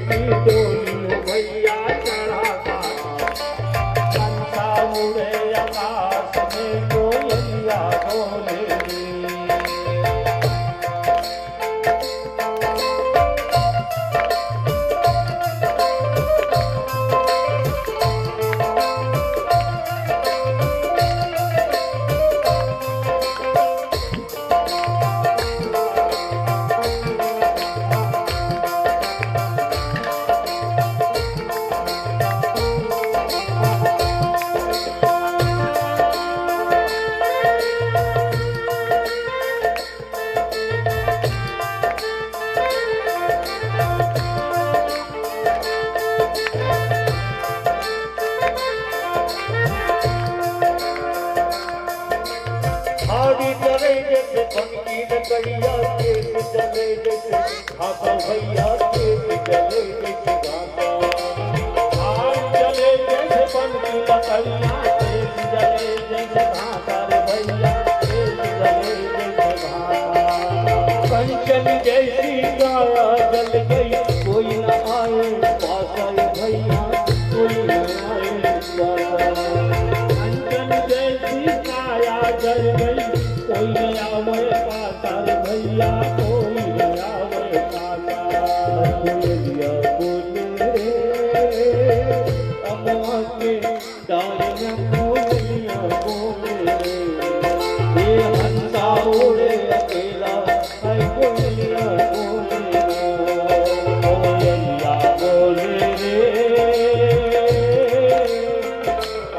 की डोली भैया चढ़ाता हंसा उड़े आकाश में कोयलिया बोले भैया के चले जैसे घाटा भैया के चले जैसे घाटा आज चले जैसे बन की लकड़िया के चले जैसे घाटा रे भैया के चले जैसे घाटा कंचन जैसी गाया जल गई कोई न आए पास भैया कोई न आए कंचन जैसी गाया जल गई कोई न आवे भैया कोई आवे काका कोयलिया बोले अम्मा के डालियां कोयलिया बोले ये हंसा उड़े अकेला है कोयलिया बोले कोयलिया बोले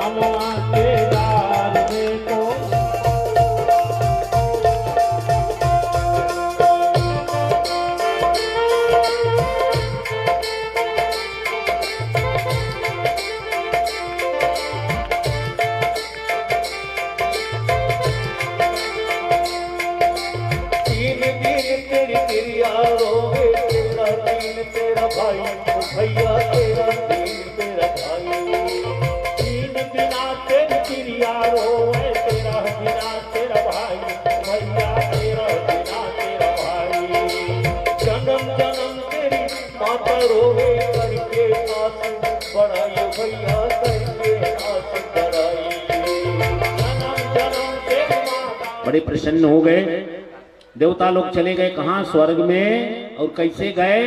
अम्मा के डाल में को तेरा भाई भैया तेरा दीन तेरा भाई दीन बिना तेरी क्रिया रोए तेरा बिना तेरा भाई भैया तेरा बिना तेरा भाई जन्म जन्म तेरी माता रोए करके आस बढ़ाई भैया करके आस बढ़ाई जन्म जन्म तेरी माता। बड़े प्रसन्न हो गए देवता लोग। चले गए कहाँ? स्वर्ग में। और कैसे गए?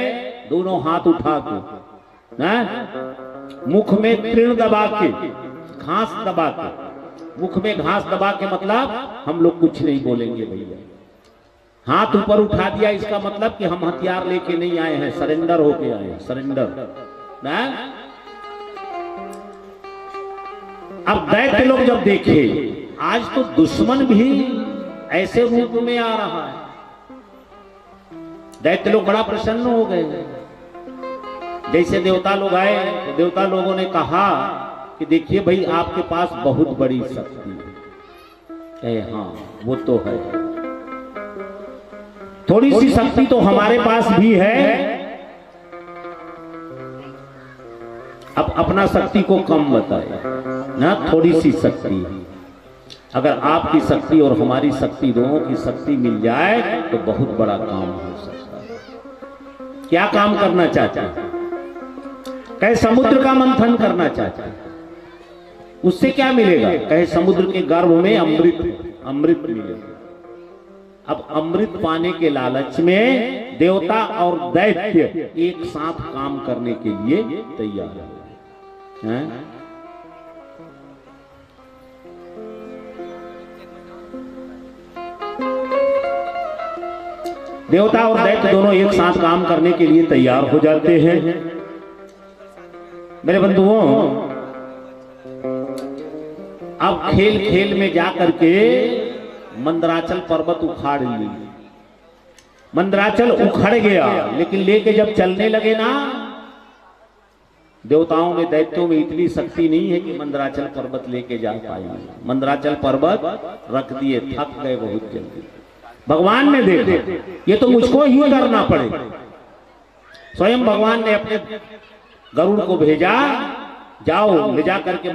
दोनों हाथ उठा के ना मुख में तृण दबा के घास दबा के मुख में घास दबा के मतलब हम लोग कुछ नहीं बोलेंगे भैया। हाथ ऊपर उठा दिया इसका मतलब कि हम हथियार लेके नहीं आए हैं, सरेंडर होके आए हैं। सरेंडर ना। अब दैत्य लोग जब देखे आज तो दुश्मन भी ऐसे रूप में आ रहा है, दैत्य लोग बड़ा प्रसन्न हो गए। जैसे देवता लोग आए तो देवता लोगों ने कहा कि देखिए भाई आपके पास बहुत बड़ी शक्ति है। हाँ वो तो है, थोड़ी सी शक्ति तो हमारे पास भी है। अब अपना शक्ति को कम बताए ना, थोड़ी सी शक्ति। अगर आपकी शक्ति और हमारी शक्ति दोनों की शक्ति मिल जाए तो बहुत बड़ा काम हो सकता है। क्या काम करना चाहते हैं? कहे समुद्र का मंथन करना चाहते हैं, उससे क्या मिलेगा? कहे समुद्र के गर्भ में अमृत मिलेगा। अब अमृत पाने के लालच में देवता और दैत्य एक साथ काम करने के लिए तैयार है। देवता और दैत्य दोनों एक साथ काम करने के लिए तैयार हो जाते हैं। मेरे बंधुओं, अब खेल खेल में जाकर के मंदराचल पर्वत उखाड़ ली। मंदराचल उखड़ गया, लेकिन लेके जब चलने लगे ना, देवताओं में दैत्यों में इतनी शक्ति नहीं है कि मंदराचल पर्वत लेके जा पाए। मंदराचल पर्वत रख दिए, थक गए बहुत जल्दी। भगवान ने देखा ये तो मुझको ही करना पड़ेगा। स्वयं भगवान ने अपने गरुड़ को भेजा, जाओ ले जा करके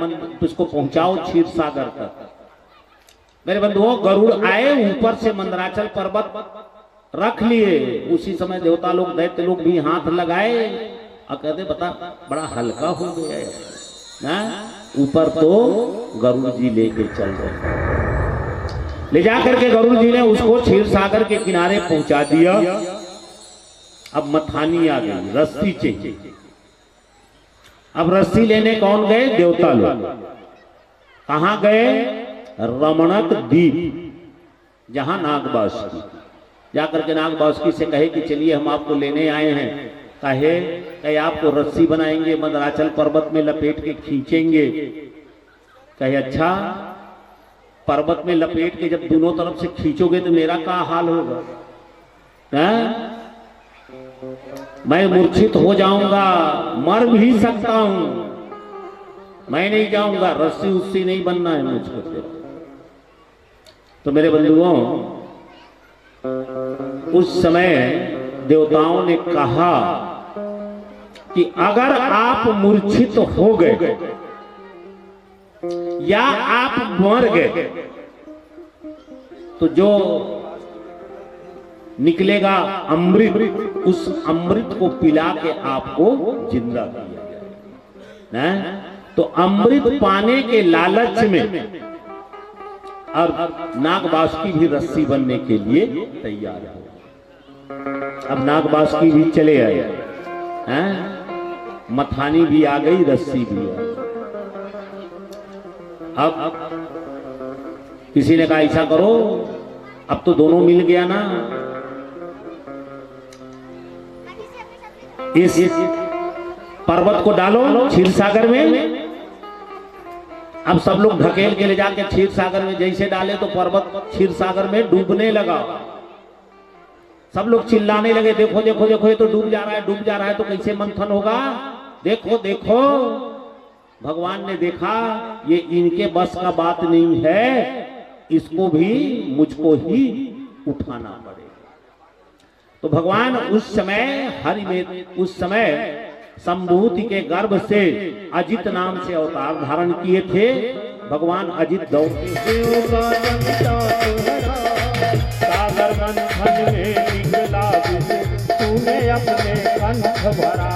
उसको पहुंचाओ क्षीर सागर तक। मेरे बंधुओं, गरुड़ आए, ऊपर से मंदराचल पर्वत रख लिए। उसी समय देवता लोग दैत्य लोग भी हाथ लगाए और कहते बता बड़ा हल्का हो गया है ना, ऊपर तो गरुड़ जी लेके चल रहे। ले जाकर के गरुड़ जी ने उसको क्षीर सागर के किनारे पहुंचा दिया। अब मथानी आ गई, रस्सी चाहिए। अब रस्सी लेने कौन गए? देवता लोग। कहां गए? रमणक द्वीप, जहां नागबासुकी। जाकर के नागबासुकी से कहे कि चलिए हम आपको लेने आए हैं। कहे आपको रस्सी बनाएंगे, मंदराचल पर्वत में लपेट के खींचेंगे। कहे अच्छा, पर्वत में लपेट के जब दोनों तरफ से खींचोगे तो मेरा क्या हाल होगा? है? मैं मूर्छित हो जाऊंगा, मर भी सकता हूं, मैं नहीं जाऊंगा, रस्सी उस्सी नहीं बनना है मुझको। तो मेरे बंधुओं, उस समय देवताओं ने कहा कि अगर आप मूर्छित हो गए या आप मर गए तो जो निकलेगा अमृत, उस अमृत को पिला के आपको जिंदा किया जाएगा। तो अमृत पाने के लालच में और नागबासुकी भी रस्सी बनने के लिए तैयार है। अब नागबासुकी भी चले आए हैं, मथानी भी आ गई, रस्सी भी आ गई। अब किसी ने कहा ऐसा करो, अब तो दोनों मिल गया ना, इस पर्वत को डालो क्षीर सागर में। अब सब लोग ढकेल के ले जाके क्षीर सागर में जैसे डाले तो पर्वत क्षीर सागर में डूबने लगा। सब लोग चिल्लाने लगे, देखो देखो देखो ये तो डूब जा रहा है, डूब जा रहा है, तो कैसे मंथन होगा? देखो देखो। भगवान ने देखा ये इनके बस का बात नहीं है, इसको भी मुझको ही उठाना पड़ेगा। तो भगवान उस समय संभूति के गर्भ से अजित नाम से अवतार धारण किए थे। भगवान अजित दौड़ते सागर मंथन में निकला, तूने अपने कंठ भरा।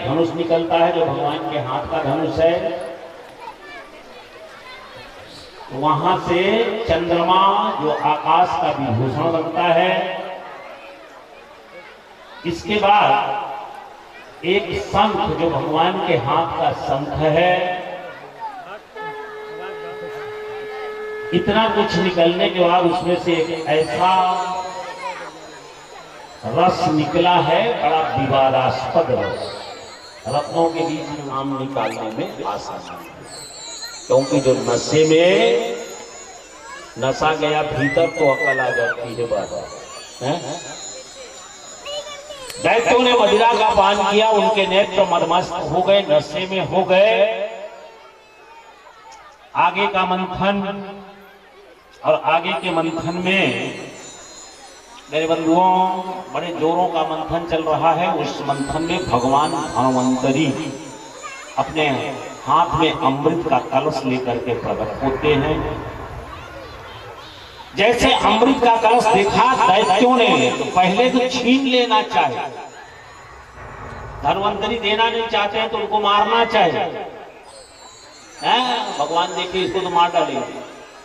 धनुष निकलता है जो भगवान के हाथ का धनुष है। वहां से चंद्रमा जो आकाश का विभूषण बनता है। इसके बाद एक शंख जो भगवान के हाथ का शंख है। इतना कुछ निकलने के बाद उसमें से एक ऐसा रस निकला है, बड़ा विवादास्पद रस। रत्नों के बीच में नाम निकालने में आसानी है, क्योंकि जो नशे में नशा गया भीतर तो अकल आ जाती है बाबा। दैत्यों ने मदिरा का पान किया, उनके नेत्र मदमस्त हो गए, नशे में हो गए। आगे का मंथन, और आगे के मंथन में मेरे बंधुओं बड़े जोरों का मंथन चल रहा है। उस मंथन में भगवान धन्वंतरी अपने हाथ में अमृत का कलश लेकर के प्रकट होते हैं। जैसे अमृत का कलश देखा दैत्यों ने तो पहले तो छीन लेना चाहिए। धन्वंतरी देना नहीं चाहते हैं तो उनको मारना चाहिए। भगवान देखिए इसको तो मार डालेंगे,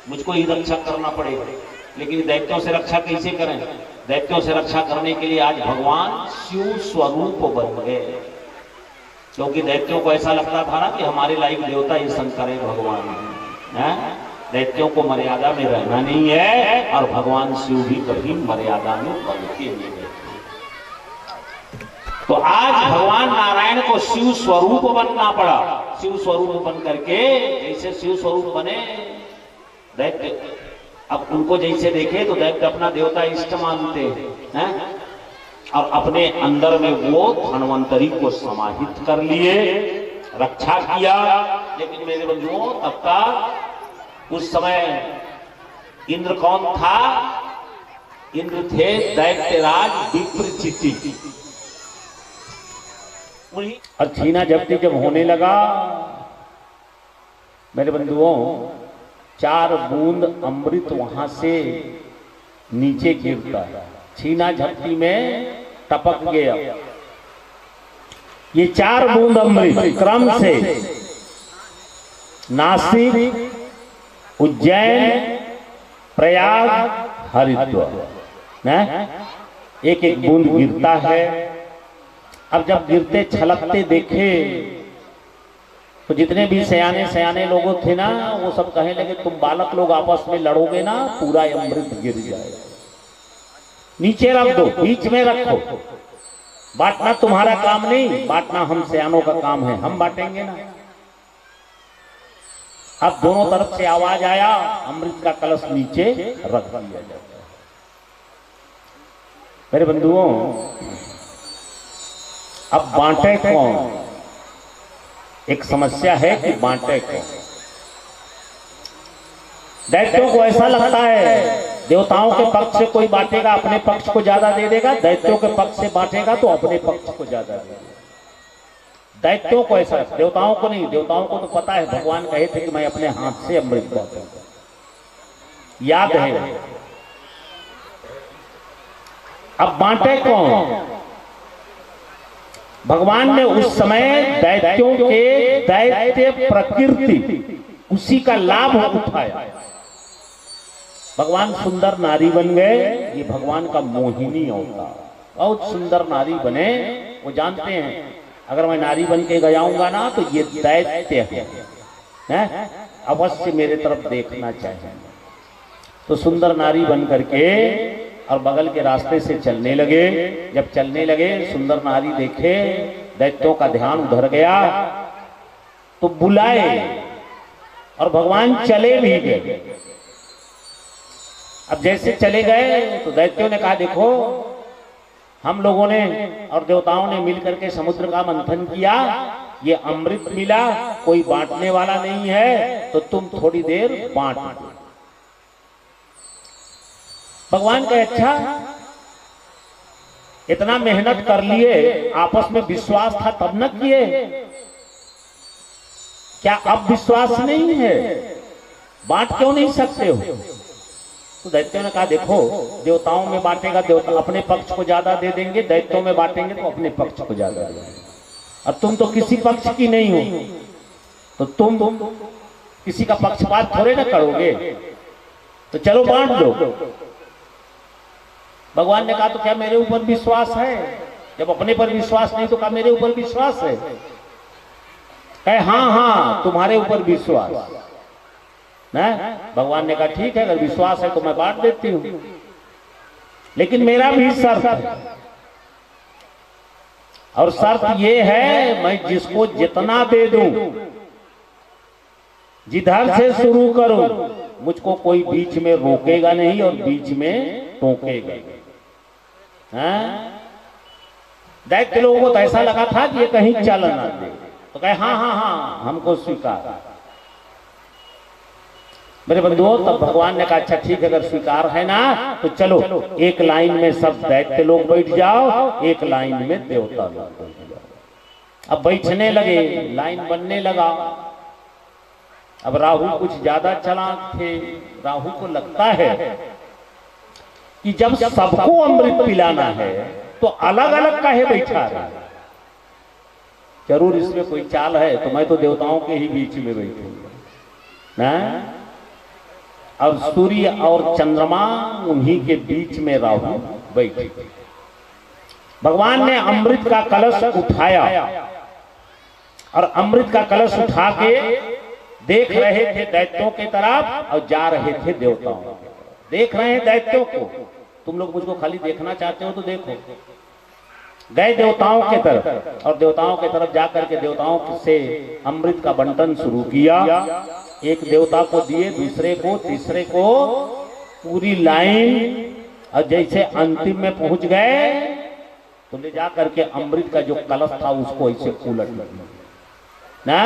मुझको ही रक्षा करना पड़ेगा। लेकिन दैत्यों से रक्षा कैसे करें? दैत्यों से रक्षा करने के लिए आज भगवान शिव स्वरूप बन गए, क्योंकि दैत्यों को ऐसा लगता था ना कि हमारे लायक देवता ये शंकर है, भगवान है। दैत्यों को मर्यादा में रहना नहीं है, और भगवान शिव भी कभी मर्यादा में बनते नहीं रहते। तो आज भगवान नारायण को शिव स्वरूप बनना पड़ा। शिव स्वरूप बन करके जैसे शिव स्वरूप बने, दैत्य अब उनको जैसे देखे तो दैत्य अपना देवता इष्ट मानते हैं, और अपने अंदर में वो धन्वंतरी को समाहित कर लिए, रक्षा किया। लेकिन मेरे बंधुओं तब तक उस समय इंद्र कौन था? इंद्र थे दैत्यराज विप्रचिति। और छीना झपटी जब होने लगा मेरे बंधुओं, 4 बूंद अमृत वहां से नीचे गिरता है, छीना झपटी में टपक गया। ये 4 बूंद अमृत क्रम से नासिक, उज्जैन, प्रयाग, हरिद्वार एक एक बूंद गिरता है। अब जब गिरते छलकते देखे तो जितने भी सयाने लोगों थे ना, वो सब कहने लगे तुम बालक लोग आपस में लड़ोगे ना, पूरा अमृत गिर जाएगा। नीचे रख दो, बीच में रखो, बांटना तुम्हारा काम नहीं, बांटना हम सयानों का काम है, हम बांटेंगे ना। अब दोनों तरफ से आवाज आया, अमृत का कलश नीचे रख दिया जाता है। मेरे बंधुओं अब बांटे कौन? एक समस्या है कि बांटे कौन। दैत्यों को ऐसा लगता है देवताओं के पक्ष से कोई बांटेगा अपने पक्ष को ज्यादा दे देगा, दैत्यों के पक्ष से बांटेगा तो अपने पक्ष को ज्यादा दे देगा। दैत्यों को ऐसा, देवताओं को नहीं। देवताओं को तो पता है, भगवान कहे थे कि मैं अपने हाथ से अमृत बांटूंगा, याद है। अब बांटे कौन? भगवान ने उस समय दैत्यों के दैत्य प्रकृति उसी का लाभ उठाया। भगवान सुंदर नारी बन गए। ये भगवान का मोहिनी अवतार, बहुत सुंदर नारी बने। वो जानते हैं अगर मैं नारी बन के गयाऊंगा ना तो ये दैत्य है, अवश्य मेरे तरफ देखना चाहिए। तो सुंदर नारी बन करके और बगल के रास्ते से चलने लगे। जब चलने लगे सुंदर नारी देखे, दैत्यों का ध्यान उधर गया तो बुलाए, और भगवान चले भी गए। अब जैसे चले गए तो दैत्यों ने कहा देखो हम लोगों ने और देवताओं ने मिलकर के समुद्र का मंथन किया, ये अमृत मिला, कोई बांटने वाला नहीं है, तो तुम थोड़ी देर बांट दो। भगवान कहे अच्छा, इतना मेहनत कर लिए, आपस में विश्वास था तब न किए, क्या अब विश्वास नहीं है? बांट क्यों नहीं सकते हो? तो दैत्यों ने कहा देखो देवताओं में बांटेगा देवता अपने पक्ष को ज्यादा दे देंगे, दैत्यों में बांटेंगे तो अपने पक्ष को ज्यादा दे देंगे। और तुम तो किसी पक्ष की नहीं हो, तो तुम किसी का पक्षपात थोड़े ना करोगे, तो चलो बांट दो। भगवान ने कहा तो क्या मेरे ऊपर विश्वास है? जब अपने पर विश्वास नहीं तो क्या मेरे ऊपर विश्वास है? कहे हाँ हाँ तुम्हारे ऊपर विश्वास ना। भगवान ने कहा ठीक है, अगर विश्वास है तो मैं बांट देती हूं, लेकिन मेरा भी शर्त है, और शर्त ये है मैं जिसको जितना दे दूं, जिधर से शुरू करूं, मुझको कोई बीच में रोकेगा नहीं और बीच में टोकेगा। दैत्य लोगों को तो ऐसा लगा था कि ये कहीं चल ना दे, तो कहे हाँ हाँ हाँ हमको स्वीकार। मेरे बंधुओं, तब भगवान ने कहा अच्छा ठीक है, अगर स्वीकार है ना तो चलो एक लाइन में सब दैत्य लोग बैठ जाओ, एक लाइन में देवता लोग बैठ जाओ। अब बैठने लगे, लाइन बनने लगा। अब राहु कुछ ज्यादा चालाक थे। राहु को लगता है कि जब सबको अमृत पिलाना है तो अलग अलग काहे बैठा रहा, जरूर इसमें कोई चाल है, तो मैं तो देवताओं के ही बीच में बैठूंगा ना। और सूर्य और चंद्रमा उन्हीं के बीच में राहु बैठे। भगवान ने अमृत का कलश उठाया और अमृत का कलश उठा के देख रहे थे दैत्यों की तरफ और जा रहे थे देवताओं। देख रहे हैं दैत्यों को, तुम लोग मुझको खाली देखना चाहते हो तो देखो। गए देवताओं के तरफ और देवताओं के तरफ जाकर के देवताओं से अमृत का बंटन शुरू किया। एक देवता को दिए, दूसरे को, तीसरे को, पूरी लाइन। और जैसे अंतिम में पहुंच गए तो ले जा करके अमृत का जो कलश था उसको ऐसे उलट ना।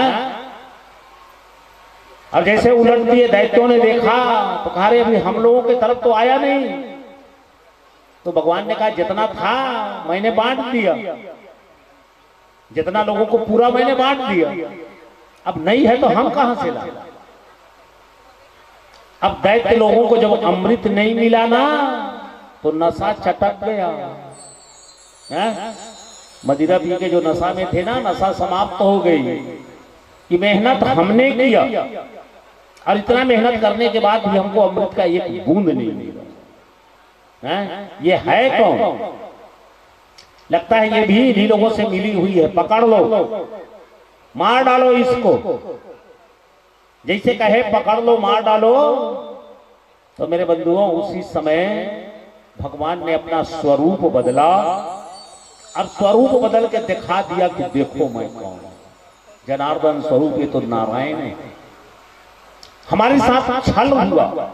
और जैसे उलट दिए, दैत्यों ने देखा तो कहा अभी हम लोगों के तरफ तो आया नहीं। तो भगवान ने कहा जितना था मैंने बांट दिया, जितना लोगों को पूरा मैंने बांट दिया, अब नहीं है तो हम कहां से लाए। अब दैत्य लोगों को जब अमृत नहीं मिला ना तो नशा चटक गया। मदिरा पी के जो नशा में थे ना, नशा समाप्त हो गई कि मेहनत हमने किया और इतना मेहनत करने के बाद भी हमको अमृत का एक बूंद नहीं मिला। ये है कौन? लगता है ये भी इन्हीं लोगों से मिली हुई है, पकड़ लो, मार डालो इसको। जैसे कहे पकड़ लो, मार डालो। तो मेरे बंधुओं, उसी समय भगवान ने अपना स्वरूप बदला और स्वरूप बदल के दिखा दिया कि देखो मैं कौन। जनार्दन स्वरूप ये तो नारायण है। हमारे साथ छल हुआ,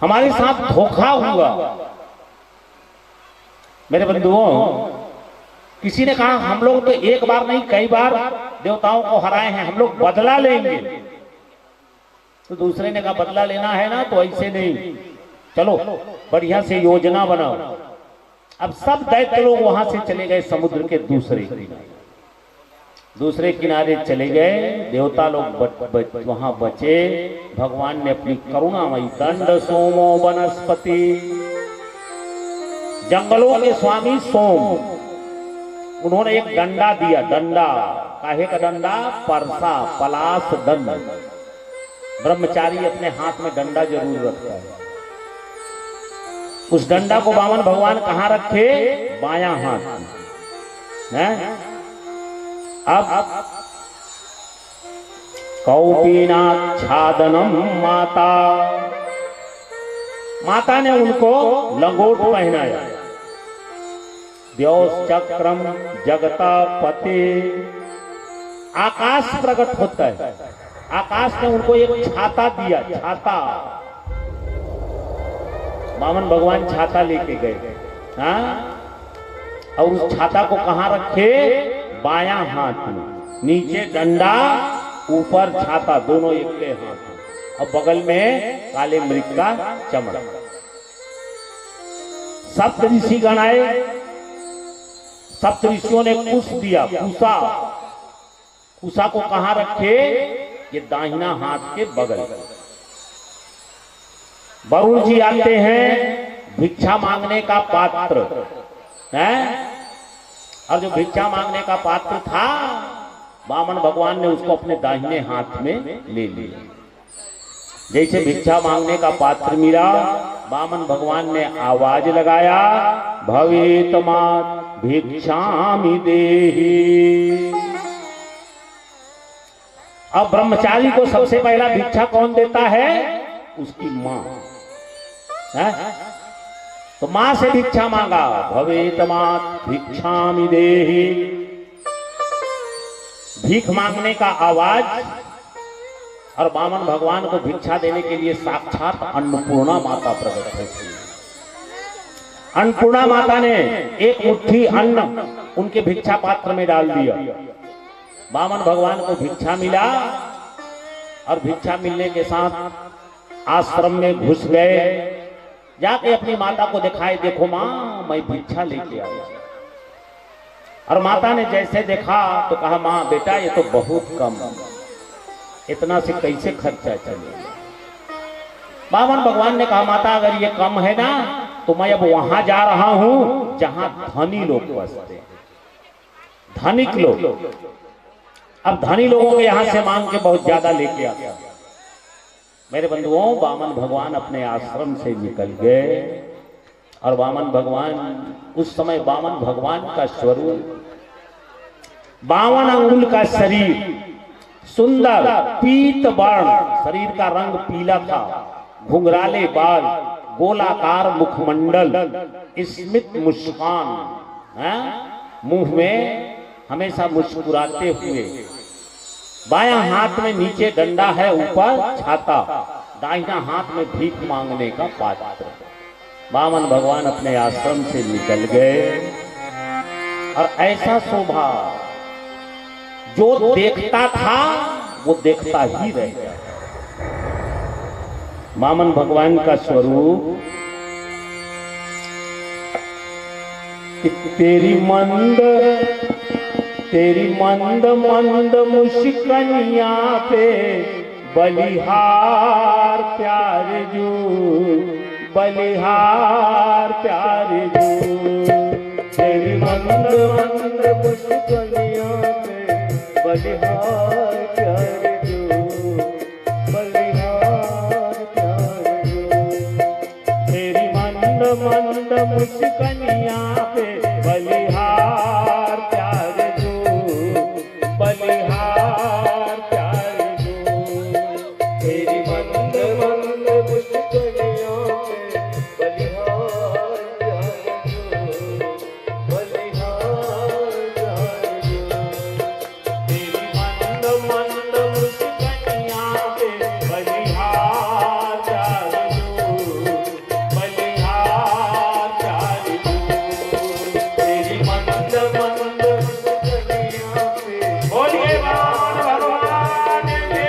हमारे साथ धोखा हुआ। मेरे बंधुओं, किसी ने कहा हम लोग तो एक बार नहीं कई बार देवताओं को हराए हैं, हम लोग बदला लेंगे। तो दूसरे ने कहा बदला लेना है ना तो ऐसे नहीं, चलो बढ़िया से योजना बनाओ। अब सब दैत्य लोग वहां से चले गए समुद्र के दूसरे किनारे चले गए। देवता लोग वहां बचे। भगवान ने अपनी करुणामयी दंड सोमो वनस्पति, जंगलों के स्वामी सोम, उन्होंने एक डंडा दिया। डंडा काहे का डंडा? परसा, पलाश दंड। ब्रह्मचारी अपने हाथ में डंडा जरूर रखता है। उस डंडा को वामन भगवान कहां रखे? बायां हाथ में। अब कौपीनाच्छादनम माता ने उनको लंगोट पहनाया। द्यौश्चक्रम जगता पते, आकाश प्रकट होता है। आकाश ने उनको एक छाता दिया। छाता, वामन भगवान छाता लेके गए। और उस छाता को कहां रखे? बायां हाथ में। नीचे डंडा, ऊपर छाता, दोनों एक के हाथ। और बगल में काले मृग का चमड़ा। सप्त ऋषि गण आए। सप्त ऋषियों ने कुश दिया, कुशा। कुशा को कहां रखे? ये दाहिना हाथ के बगल। वरुण जी आते हैं, भिक्षा मांगने का पात्र है। और जो भिक्षा मांगने का पात्र था, वामन भगवान ने उसको अपने दाहिने हाथ में ले लिया। जैसे भिक्षा मांगने का पात्र मिला, वामन भगवान ने आवाज लगाया, भवेतमात् भिक्षामि देहि। अब ब्रह्मचारी को सबसे पहला भिक्षा कौन देता है? उसकी मां है? तो मां से भिक्षा मांगा, भवेत मात भिक्षामि देहि। भीख मांगने का आवाज, और वामन भगवान को भिक्षा देने के लिए साक्षात अन्नपूर्णा माता प्रकट हुई। अन्नपूर्णा माता ने एक मुट्ठी अन्न उनके भिक्षा पात्र में डाल दिया। वामन भगवान को भिक्षा मिला, और भिक्षा मिलने के साथ आश्रम में घुस गए। जाके अपनी माता को दिखाए, देखो मां मैं भिक्षा लेके आया। और माता ने जैसे देखा तो कहा, मां बेटा ये तो बहुत कम, इतना से कैसे खर्चा चलेगा? वामन भगवान ने कहा, माता अगर ये कम है ना तो मैं अब वहां जा रहा हूं जहां धनी लोग बसते हैं, धनिक लोग। अब धनी लोगों के यहां से मांग के बहुत ज्यादा लेके आता। मेरे बंधुओं, वामन भगवान अपने आश्रम से निकल गए। और वामन भगवान, उस समय वामन भगवान का स्वरूप 52 अंगुल का शरीर, सुंदर पीत वर्ण, शरीर का रंग पीला था, घुंघराले बाल, गोलाकार मुखमंडल, स्मित मुस्कान, मुंह में हमेशा मुस्कुराते हुए, बायां हाथ में नीचे डंडा है, ऊपर छाता, दाहिना हाथ में भीख मांगने का पात्र। वामन भगवान अपने आश्रम से निकल गए। और ऐसा शोभा, जो देखता था वो देखता ही रह गया। वामन भगवान का स्वरूप, तेरी मंद मंद मुस्कनिया पे बलिहार प्यार जो, बलिहार प्यार जो। तेरी मंद मंद मुस्कनिया पे बलिहार प्यार जो, बलिहार प्यार जो। तेरी मंद मंद मुस्कनिया पे बलिहार प्यार जो, बलिहार प्यार जो। तेरी मंद मंद मुस्कनिया पे बलिहार प्यार जो, बलिहार प्यार जो। तेरी मंद मंद मुस्कनिया पे बलिहार प्यार जो, बलिहार प्यार जो। तेरी मंद मंद मुस्कनिया पे, बोलिए वामन भगवान के।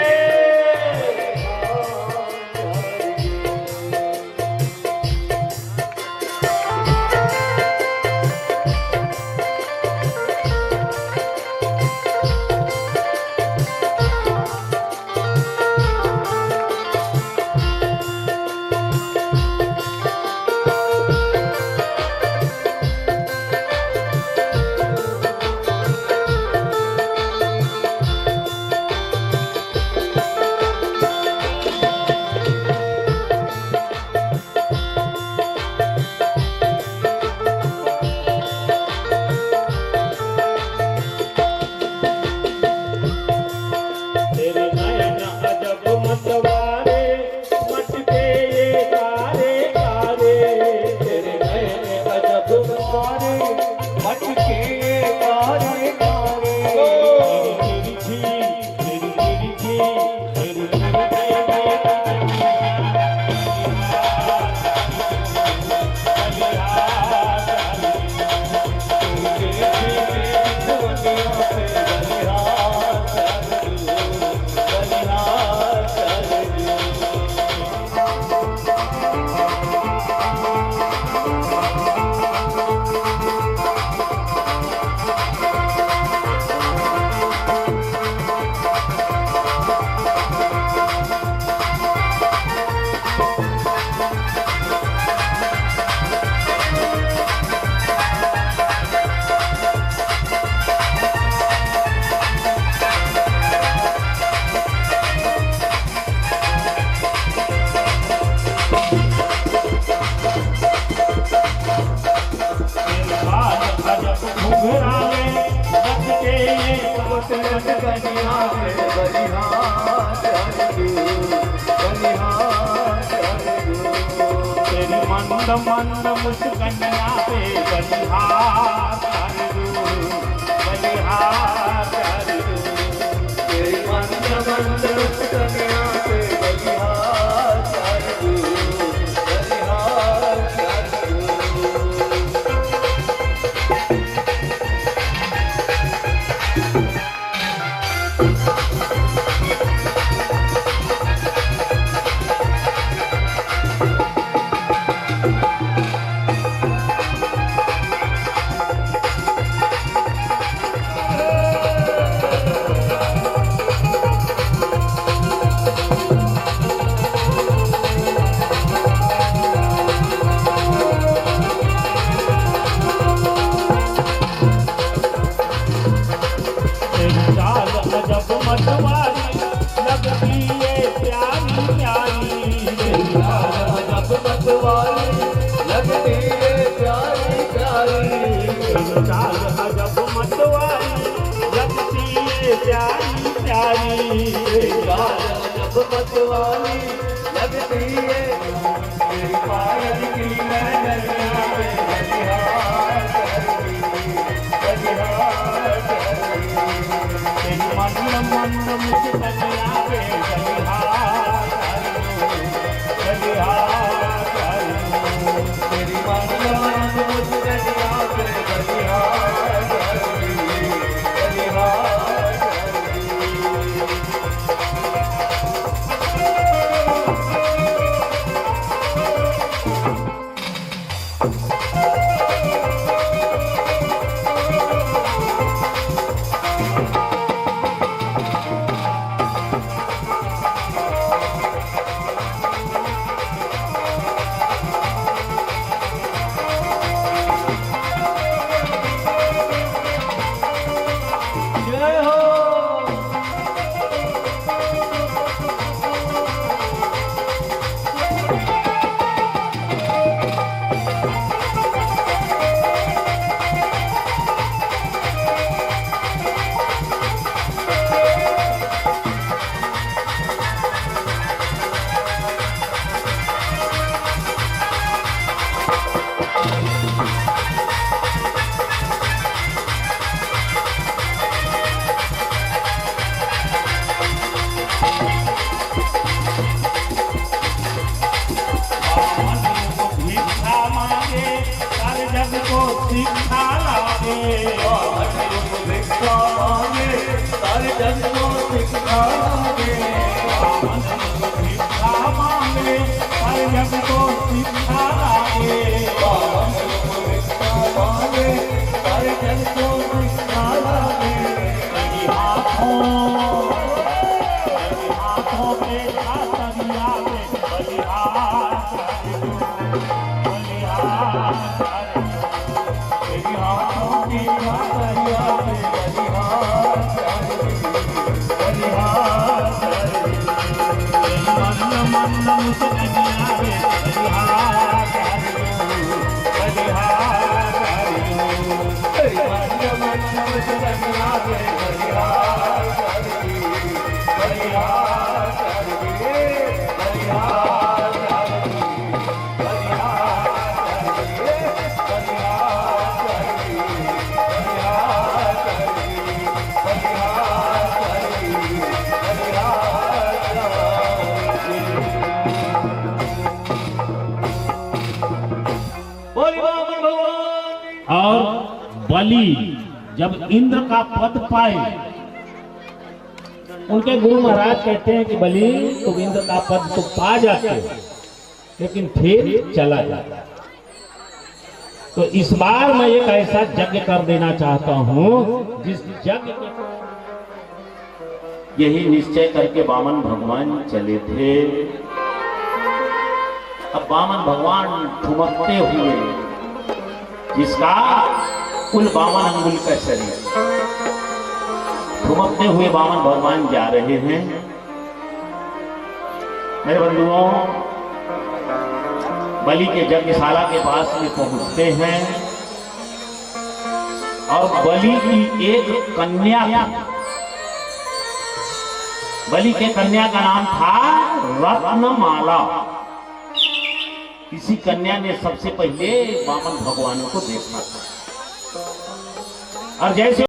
तेरे नयन अजब मतवारे, मटके ये कारे कारे। तेरे नयन अजब मतवारे, मटके ये कारे कारे। तेरी तिरछी, तेरी तिरछी, तेरी मुस्कान कन्या पे बलिहार हरदू बलिहार हरदू तेरी मंद मंद मुस्कनिया पे बलिहार हरदू बलिहार हरदू तेरी मंद मंद मुस्कनिया पे बलिहार हरदू बलिहार हरदू जब मतवारी लगती है प्यारी प्यारी जब मतवारी लगती है प्यारी प्यारी चाल जब मतवारी लगती है प्यारी प्यारी चाल जब मतवारी लगती है मेरी पायल की नैया पे बलिहार करती बलिहार करती मन मन मुस्कनिया पे बलिहार बलिहार तेरी मन मन मुस्कनिया पे बलिहार बलिहार जय हो भिक्षा मांगे हर जग को शिक्षा लागे भिक्षा मांगे हर जग को शिक्षा लागे भिक्षा मांगे हर जग को शिक्षा लागे भिक्षा मांगे हर जग को शिक्षा लागे तेरी हाथों में छातरिया में बलिहार तेरी हाथों की छातरिया में बलिहार बलिहार मन मन मुस्कनिया पे बलिहार बलिहार तेरी मन मन मुस्कनिया पे बलिहार बलिहार बलिहार और बलि जब इंद्र का पद पाए, उनके गुरु महाराज कहते हैं कि बलि तुम इंद्र का पद तो पा जाते हो, लेकिन फिर चला जाता। तो इस बार मैं एक ऐसा यज्ञ कर देना चाहता हूं जिस यज्ञ के यही निश्चय करके वामन भगवान चले थे। अब वामन भगवान ठुमकते हुए, जिसका कुल 52 अंगुल का शरीर, ठुमकते हुए वामन भगवान जा रहे हैं। मेरे बंधुओं, बलि के यज्ञशाला के पास में पहुंचते हैं और बलि की एक कन्या बलि के कन्या का नाम था रत्नमाला। किसी कन्या ने सबसे पहले वामन भगवान को देखा था और जैसे